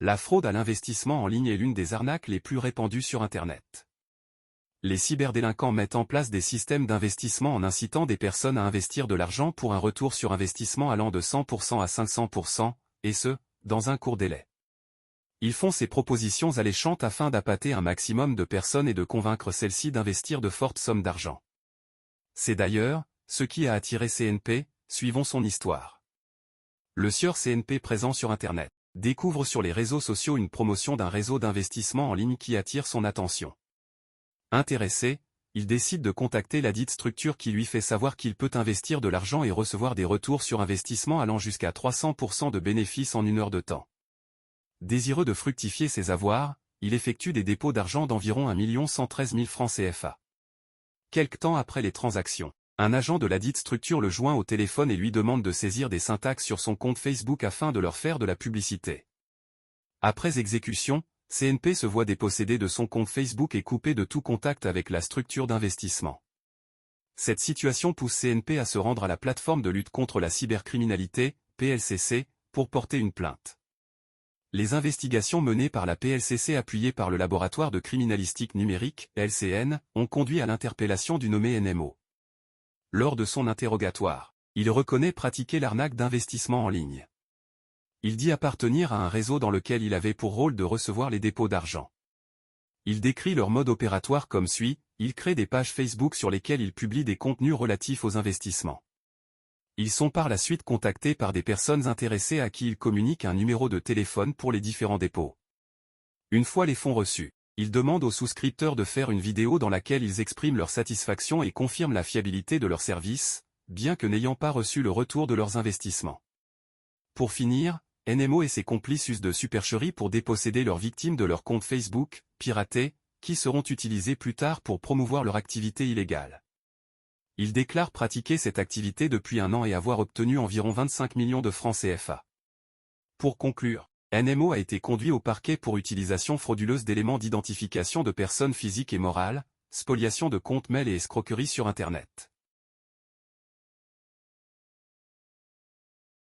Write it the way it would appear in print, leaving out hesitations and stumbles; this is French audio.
La fraude à l'investissement en ligne est l'une des arnaques les plus répandues sur Internet. Les cyberdélinquants mettent en place des systèmes d'investissement en incitant des personnes à investir de l'argent pour un retour sur investissement allant de 100% à 500%, et ce, dans un court délai. Ils font ces propositions alléchantes afin d'appâter un maximum de personnes et de convaincre celles-ci d'investir de fortes sommes d'argent. C'est d'ailleurs ce qui a attiré CNP, suivons son histoire. Le sieur CNP présent sur Internet découvre sur les réseaux sociaux une promotion d'un réseau d'investissement en ligne qui attire son attention. Intéressé, il décide de contacter ladite structure qui lui fait savoir qu'il peut investir de l'argent et recevoir des retours sur investissement allant jusqu'à 300% de bénéfices en 1 heure de temps. Désireux de fructifier ses avoirs, il effectue des dépôts d'argent d'environ 1 113 000 francs CFA. Quelque temps après les transactions, un agent de ladite structure le joint au téléphone et lui demande de saisir des syntaxes sur son compte Facebook afin de leur faire de la publicité. Après exécution, CNP se voit dépossédé de son compte Facebook et coupé de tout contact avec la structure d'investissement. Cette situation pousse CNP à se rendre à la plateforme de lutte contre la cybercriminalité, PLCC, pour porter une plainte. Les investigations menées par la PLCC appuyées par le laboratoire de criminalistique numérique, LCN, ont conduit à l'interpellation du nommé NMO. Lors de son interrogatoire, il reconnaît pratiquer l'arnaque d'investissement en ligne. Il dit appartenir à un réseau dans lequel il avait pour rôle de recevoir les dépôts d'argent. Il décrit leur mode opératoire comme suit, il crée des pages Facebook sur lesquelles il publie des contenus relatifs aux investissements. Ils sont par la suite contactés par des personnes intéressées à qui il communique un numéro de téléphone pour les différents dépôts. Une fois les fonds reçus, ils demandent aux souscripteurs de faire une vidéo dans laquelle ils expriment leur satisfaction et confirment la fiabilité de leurs services, bien que n'ayant pas reçu le retour de leurs investissements. Pour finir, NMO et ses complices usent de supercheries pour déposséder leurs victimes de leurs comptes Facebook, piratés, qui seront utilisés plus tard pour promouvoir leur activité illégale. Ils déclarent pratiquer cette activité depuis 1 an et avoir obtenu environ 25 millions de francs CFA. Pour conclure, NMO a été conduit au parquet pour utilisation frauduleuse d'éléments d'identification de personnes physiques et morales, spoliation de comptes mail et escroquerie sur Internet.